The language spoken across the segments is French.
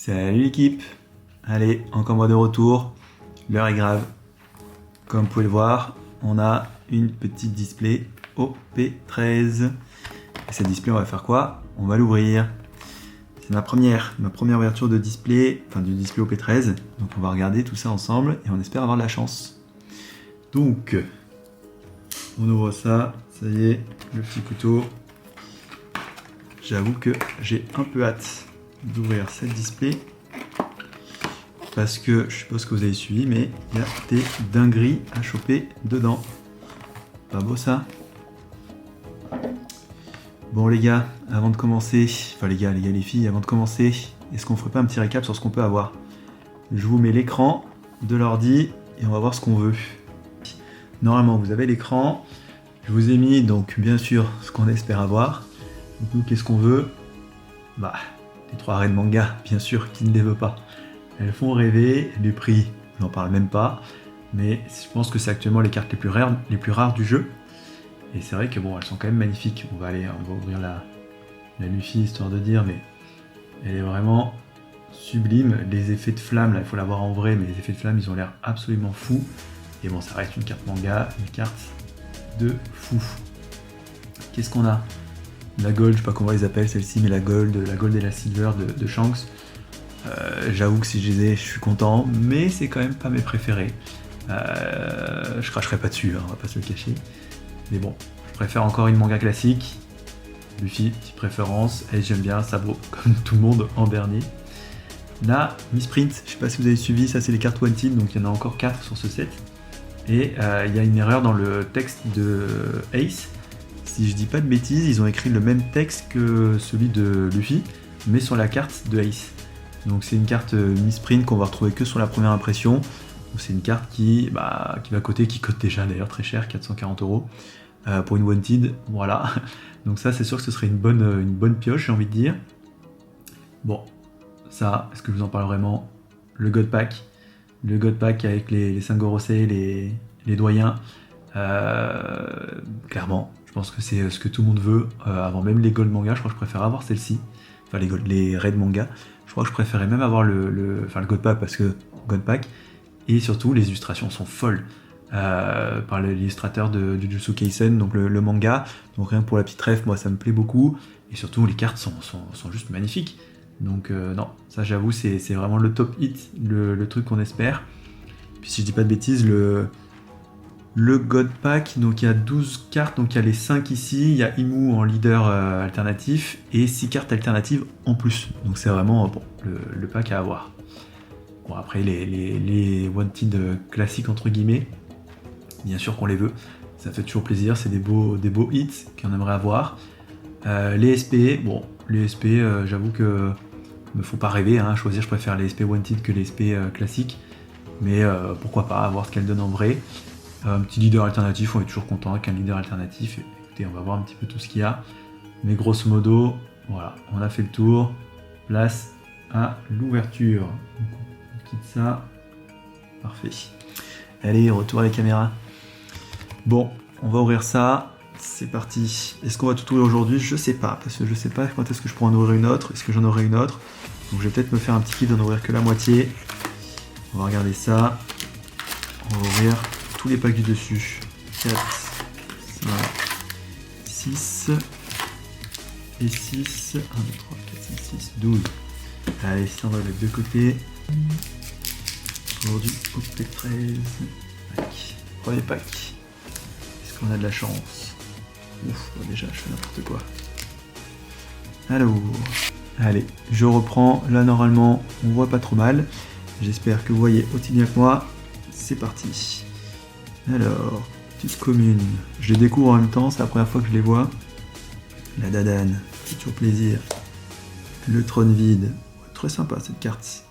Salut l'équipe. Allez, encore moi de retour. L'heure est grave. Comme vous pouvez le voir, on a une petite display OP13. Et cette display, on va faire quoi? On va l'ouvrir. C'est ma première ouverture de display, enfin du display OP13. Donc on va regarder tout ça ensemble et on espère avoir de la chance. Donc, on ouvre ça. Ça y est, le petit couteau. J'avoue que j'ai un peu hâte d'ouvrir cette display parce que je suppose que vous avez suivi, mais il y a des dingueries à choper dedans. Pas beau ça? Bon les gars, avant de commencer, enfin les gars, les filles, avant de commencer, est-ce qu'on ferait pas un petit récap sur ce qu'on peut avoir? Je vous mets l'écran de l'ordi et on va voir ce qu'on veut. Normalement vous avez l'écran, je vous ai mis donc bien sûr ce qu'on espère avoir. Donc nous qu'est-ce qu'on veut? Bah, les 3 arrêts de manga, bien sûr, qui ne les veut pas. Elles font rêver, les prix, on n'en parle même pas, mais je pense que c'est actuellement les cartes les plus rares du jeu. Et c'est vrai que bon, elles sont quand même magnifiques. On va ouvrir la Luffy histoire de dire, mais elle est vraiment sublime. Les effets de flamme, là, il faut la voir en vrai, mais les effets de flamme, ils ont l'air absolument fous. Et bon, ça reste une carte manga, une carte de fou. Qu'est-ce qu'on a? La gold, je sais pas comment ils appellent celle-ci, mais la gold et la silver de Shanks. J'avoue que si je les ai, je suis content, mais c'est quand même pas mes préférés. Je cracherai pas dessus, hein, on va pas se le cacher. Mais bon, je préfère encore une manga classique. Luffy, petite préférence. Et j'aime bien Sabo, comme tout le monde en dernier. La Misprint, je sais pas si vous avez suivi, ça c'est les cartes Wanted, donc il y en a encore 4 sur ce set. Et il y a une erreur dans le texte de Ace. Si je dis pas de bêtises, ils ont écrit le même texte que celui de Luffy, mais sur la carte de Ace. Donc c'est une carte Misprint qu'on va retrouver que sur la première impression. C'est une carte qui coûte déjà d'ailleurs très cher, 440 € pour une Wanted. Voilà. Donc ça c'est sûr que ce serait une bonne pioche, j'ai envie de dire. Bon, ça, est-ce que je vous en parle vraiment? Le God Pack. Le God Pack avec les Sangorosei, les doyens. Clairement, je pense que c'est ce que tout le monde veut. Avant même les Gold Manga, je crois que je préfère avoir celle-ci. Enfin les Red Manga. Je crois que je préférais même avoir le God Pack parce que God Pack. Et surtout, les illustrations sont folles. Par l'illustrateur de Jujutsu Kaisen, donc le manga. Donc rien que pour la petite ref, moi ça me plaît beaucoup. Et surtout, les cartes sont juste magnifiques. Donc non, ça j'avoue, c'est vraiment le top hit, le truc qu'on espère. Puis si je dis pas de bêtises, le God Pack, donc il y a 12 cartes, donc il y a les 5 ici, il y a Imu en leader alternatif, et 6 cartes alternatives en plus. Donc c'est vraiment bon, le pack à avoir. Bon après les Wanted classiques entre guillemets, bien sûr qu'on les veut, ça fait toujours plaisir, c'est des beaux hits qu'on aimerait avoir. Les SP, bon les SP j'avoue que me font pas rêver, hein, choisir je préfère les SP Wanted que les SP classiques, mais pourquoi pas, voir ce qu'elles donnent en vrai. Un petit leader alternatif, on est toujours content avec un leader alternatif. Écoutez, on va voir un petit peu tout ce qu'il y a. Mais grosso modo, voilà, on a fait le tour. Place à l'ouverture. On quitte ça. Parfait. Allez, retour à la caméra. Bon, on va ouvrir ça. C'est parti. Est-ce qu'on va tout ouvrir aujourd'hui? Je sais pas, parce que je sais pas quand est-ce que je pourrai en ouvrir une autre. Est-ce que j'en aurai une autre? Donc je vais peut-être me faire un petit kit d'en ouvrir que la moitié. On va regarder ça. On va ouvrir tous les packs du dessus. 4, 5, 6 et 6. 1, 2, 3, 4, 5, 6, 12. Allez, ça on va mettre de côté. Aujourd'hui, OP13. Premier pack. Est-ce qu'on a de la chance? Ouf, bon, déjà, je fais n'importe quoi. Alors, allez, je reprends. Là, normalement, on voit pas trop mal. J'espère que vous voyez aussi bien que moi. C'est parti. Alors, petite commune. Je les découvre en même temps, c'est la première fois que je les vois. La Dadane, c'est toujours plaisir. Le trône vide. Très sympa cette carte.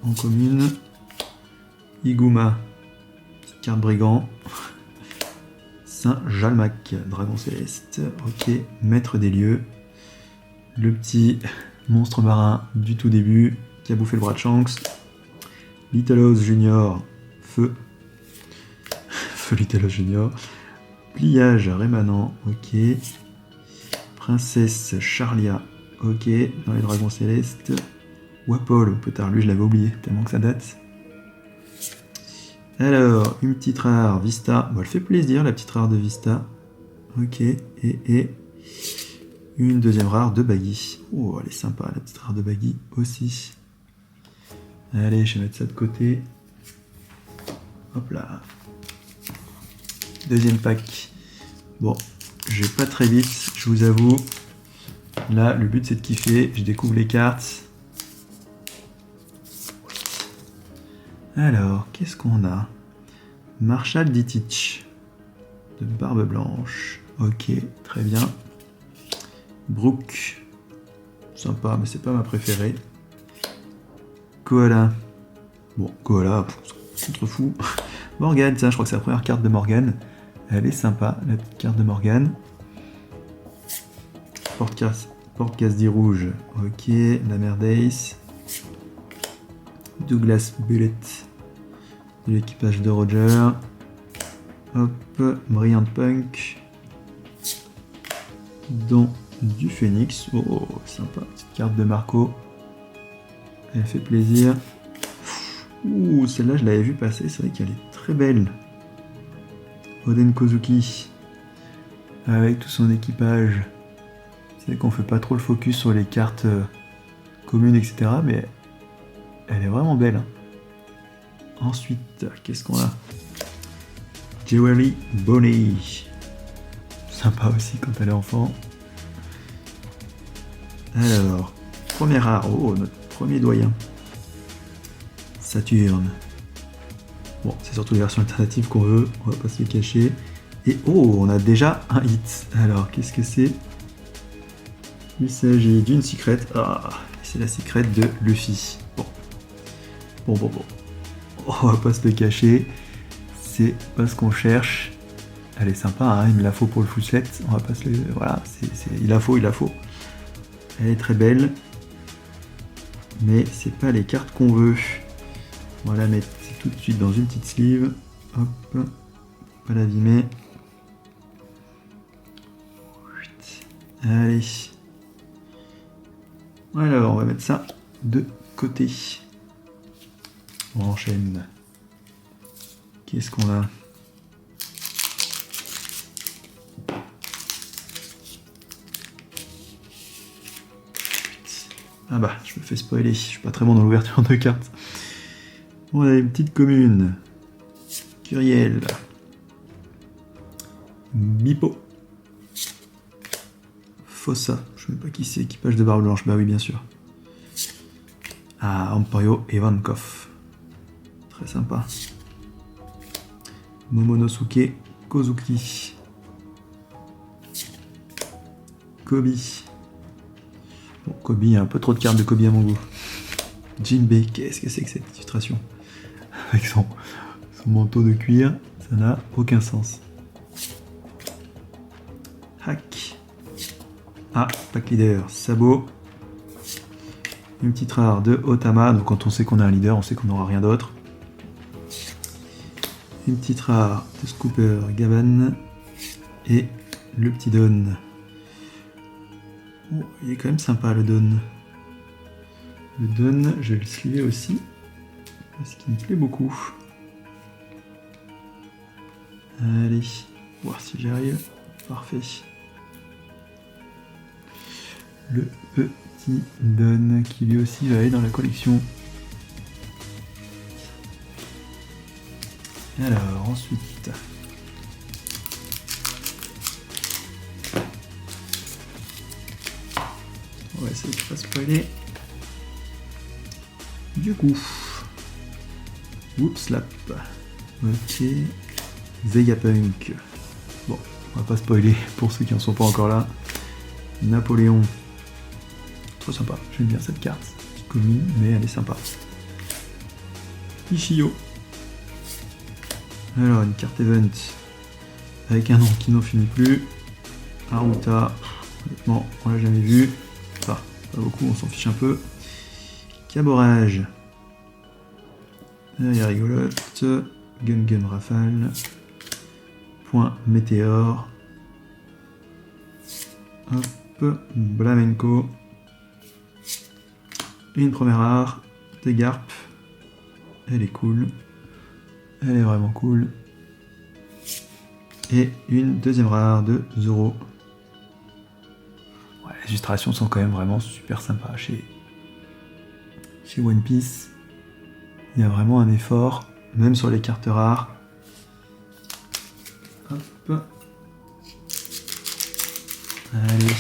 En commune. Iguma. Petite carte brigand. Saint-Jalmac. Dragon céleste. Ok. Maître des lieux. Le petit monstre marin du tout début. Qui a bouffé le bras de Shanks. Little House Junior. Feu. Little Junior. Pliage rémanent, ok. Princesse Charlia, ok. Dans les dragons célestes. Wapol, peut-être lui je l'avais oublié, tellement que ça date. Alors, une petite rare Vista. Bon, elle fait plaisir, la petite rare de Vista. Ok, et une deuxième rare de Baggy. Oh, elle est sympa, la petite rare de Baggy aussi. Allez, je vais mettre ça de côté. Hop là. Deuxième pack. Bon, je vais pas très vite, je vous avoue. Là, le but c'est de kiffer. Je découvre les cartes. Alors, qu'est-ce qu'on a? Marshall Ditich. De barbe blanche. Ok, très bien. Brooke. Sympa, mais c'est pas ma préférée. Koala. Bon, Koala, c'est trop fou. Morgane, tiens, je crois que c'est la première carte de Morgane. Elle est sympa, la petite carte de Morgane. Porte-Casdi rouge. Ok, la mère d'Ace. Douglas Bullet. De l'équipage de Roger. Hop, Brilliant Punk. Don du Phoenix. Oh, sympa, petite carte de Marco. Elle fait plaisir. Ouh, celle-là, je l'avais vue passer, c'est vrai qu'elle est très belle. Oden Kozuki. Avec tout son équipage. C'est vrai qu'on fait pas trop le focus sur les cartes communes, etc. Mais elle est vraiment belle. Hein. Ensuite, qu'est-ce qu'on a? Jewelry Bonnie. Sympa aussi quand elle est enfant. Alors, première rare. Oh, notre premier doyen. Saturne. Bon, c'est surtout les versions alternatives qu'on veut. On va pas se le cacher. Et oh, on a déjà un hit. Alors, qu'est-ce que c'est? Il s'agit d'une secret. Ah, c'est la secret de Luffy. Bon. On va pas se le cacher. C'est pas ce qu'on cherche. Elle est sympa, hein, il me la faut pour le fouslet. On va pas se le... Voilà, il la faut. Elle est très belle. Mais c'est pas les cartes qu'on veut. On va la mettre tout de suite dans une petite sleeve. Hop. Pas l'abîmer. Allez. Alors, on va mettre ça de côté. On enchaîne. Qu'est-ce qu'on a? Ah bah, je me fais spoiler, je suis pas très bon dans l'ouverture de cartes. On a une petite commune. Curiel. Bipo. Fossa, je sais même pas qui c'est, équipage de barbe blanche, bah oui bien sûr. Ah, Emporio Ivankov. Très sympa. Momonosuke Kozuki. Kobe. Bon, Kobe, il y a un peu trop de cartes de Kobe à mon goût. Jinbei, qu'est-ce que c'est que cette illustration? Avec son manteau de cuir, ça n'a aucun sens. Hack. Ah, pack leader, sabot. Une petite rare de Otama, donc quand on sait qu'on a un leader, on sait qu'on n'aura rien d'autre. Une petite rare de Scooper Gaban. Et le petit Don. Oh, il est quand même sympa le Don. Le Don, je vais le sliver aussi. Parce qu'il me plaît beaucoup. Allez, voir si j'y arrive. Parfait. Le petit Don qui lui aussi va aller dans la collection. Alors, ensuite. On va essayer de ne pas spoiler. Du coup. Whoopslap. Ok. Vegapunk. Bon, on va pas spoiler pour ceux qui en sont pas encore là. Napoléon. Trop sympa, j'aime bien cette carte. Petite commune, mais elle est sympa. Ishio. Alors, une carte event avec un nom qui n'en finit plus. Haruta. Honnêtement, on l'a jamais vu. Enfin, pas beaucoup, on s'en fiche un peu. Caborage. Elle est rigolote. Gun Rafale. Point Météore. Hop. Blamenco. Et une première rare de Garp. Elle est cool. Elle est vraiment cool. Et une deuxième rare de Zoro. Ouais, les illustrations sont quand même vraiment super sympas chez One Piece. Il y a vraiment un effort, même sur les cartes rares. Hop. Allez.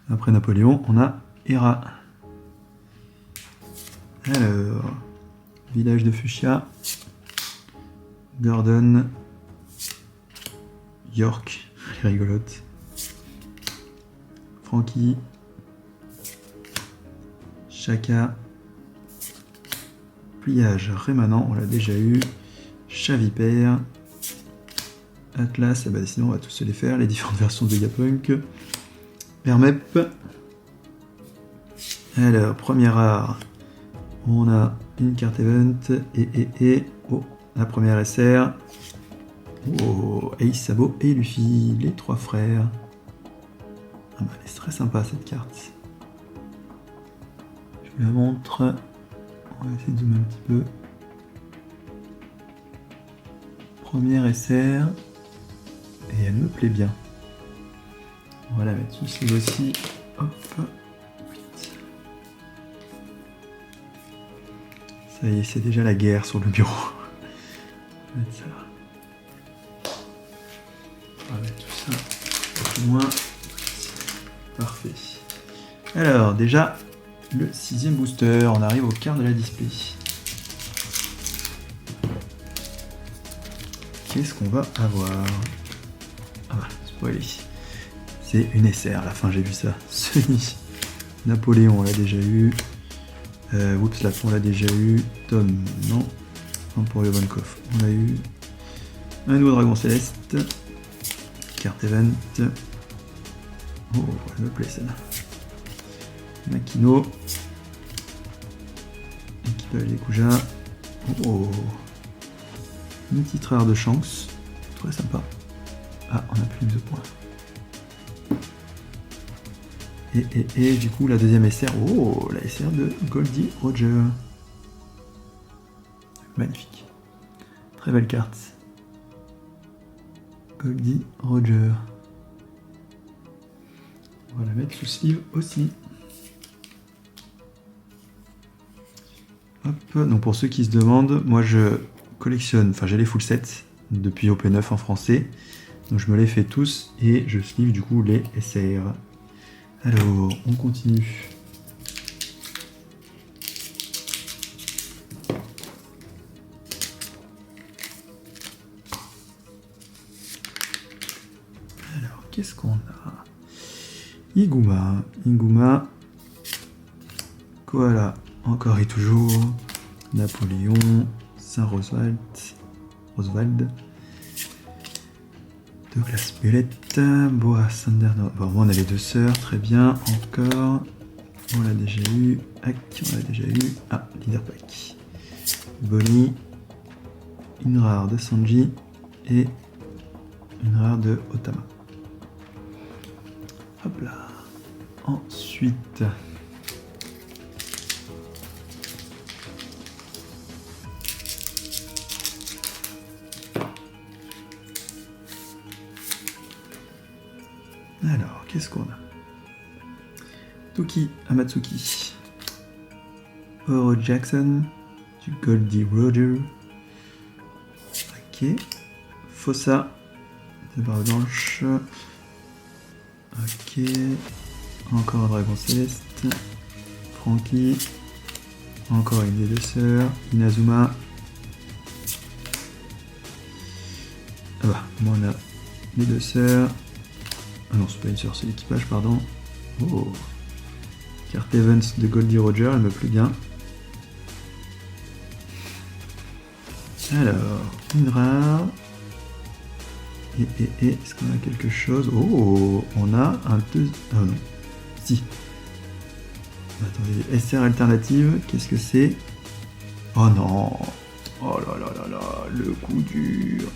Après Napoléon, on a Hera. Alors, village de Fuchsia, Gordon, York, elle est rigolote, Frankie, Shaka, pliage rémanent, on l'a déjà eu, Chavipère, Atlas, et bah sinon on va tous se les faire, les différentes versions de Vegapunk, Hermep. Alors, première rare, on a une carte event et oh, la première SR. Oh, Ace, Sabo et Luffy, les trois frères. Ah bah, elle est très sympa cette carte. Je vous la montre. On va essayer de zoomer un petit peu. Première SR. Et elle me plaît bien. On va la mettre sous sleeve aussi. Hop. Ça y est, c'est déjà la guerre sur le bureau. On va mettre ça. On va mettre tout ça un peu moins. Parfait. Alors, déjà, le 6e booster. On arrive au quart de la display. Qu'est-ce qu'on va avoir? Ah bah, spoilé. C'est une SR, à la fin j'ai vu ça. Sunny. Napoléon, on l'a déjà eu. Oups, là, on l'a déjà eu. Tom, non. Emporio Vankov, on l'a eu. Un nouveau dragon céleste. Carte event. Oh, elle me plaît celle-là. Makino. Équipage des Kuja. Oh. Une petite rare de chance. Très sympa. Ah, on a plus de points. Et du coup, la deuxième SR. Oh, la SR de Goldie Roger. Magnifique. Très belle carte. Goldie Roger. On va la mettre sous sleeve aussi. Hop. Donc pour ceux qui se demandent, moi je collectionne, enfin j'ai les full sets depuis OP9 en français. Donc je me les fais tous et je sleeve du coup les SR. Alors, on continue. Alors, qu'est-ce qu'on a? Iguma, Koala, encore et toujours, Napoléon, Saint-Oswald, Douglas Bullet, Boa Sander. Bon, on a les deux sœurs, très bien. Encore. On l'a déjà eu. Hack, on l'a déjà eu. Ah, Leader Pack. Bonnie. Une rare de Sanji. Et une rare de Otama. Hop là. Ensuite. Alors, qu'est-ce qu'on a? Toki Amatsuki. Oro Jackson. Du Goldie Roger. Ok. Fossa. De barre blanche. Ok. Encore un dragon céleste. Frankie. Encore une des deux sœurs. Inazuma. Ah bah, moi on a les deux sœurs. Ah non, c'est pas une sœur, c'est l'équipage, pardon. Oh. Carte Evans de Goldie Roger, elle me plaît bien. Alors, une rare. Est-ce qu'on a quelque chose? Oh, on a un deux. Ah non. Si. Attendez, SR alternative, qu'est-ce que c'est? Oh non. Oh là là là là, le coup dur.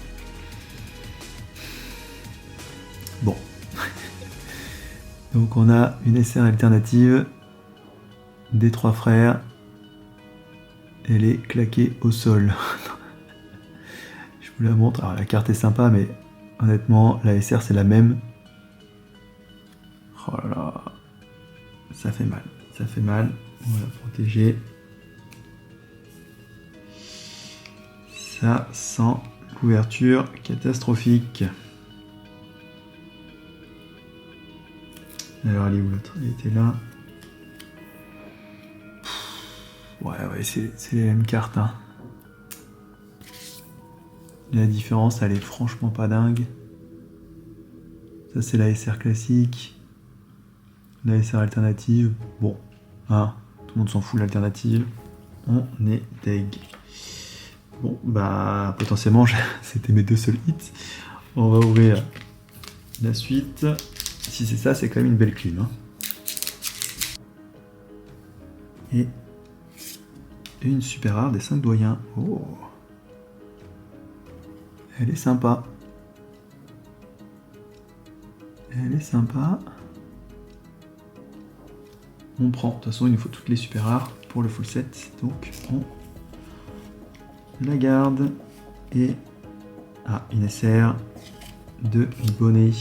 Bon. Donc on a une SR alternative des trois frères. Elle est claquée au sol. Je vous la montre. Alors la carte est sympa, mais honnêtement, la SR c'est la même. Oh là là, ça fait mal. Ça fait mal. On va la protéger. Ça sent couverture catastrophique. Alors elle est où l'autre? Elle était là. Ouais, c'est les mêmes cartes. Hein. La différence, elle est franchement pas dingue. Ça, c'est la SR classique. La SR alternative. Bon, hein, tout le monde s'en fout de l'alternative. On est deg. Bon, bah, potentiellement, c'était mes deux seuls hits. On va ouvrir la suite. Si c'est ça, c'est quand même une belle clim. Hein. Et une super rare des 5 doyens. Oh. Elle est sympa. Elle est sympa. On prend. De toute façon, il nous faut toutes les super rares pour le full set. Donc, on la garde. Et une SR de bonnet.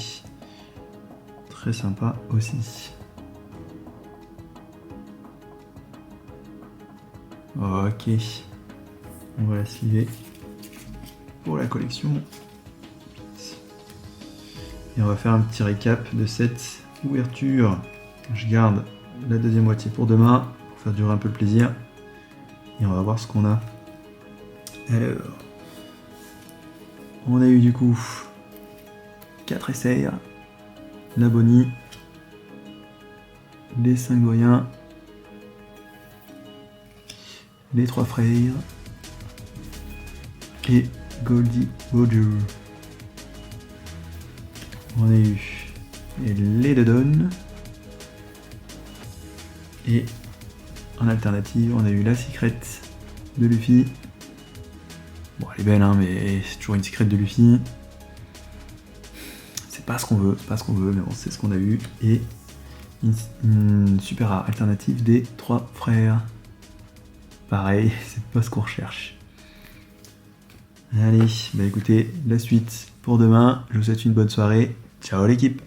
Très sympa aussi. Ok. On va la sliver pour la collection. Et on va faire un petit récap de cette ouverture. Je garde la deuxième moitié pour demain, pour faire durer un peu le plaisir. Et on va voir ce qu'on a. Alors, on a eu du coup 4 SR, la Bonnie, les 5 doyens, les 3 frères et Goldie Roger. On a eu les deux donnes. Et en alternative, on a eu la secret de Luffy. Bon, elle est belle, hein, mais c'est toujours une secret de Luffy. C'est pas ce qu'on veut, mais bon, c'est ce qu'on a eu. Et une super rare alternative des 3 frères. Pareil, c'est pas ce qu'on recherche. Allez, bah écoutez, la suite pour demain. Je vous souhaite une bonne soirée. Ciao l'équipe!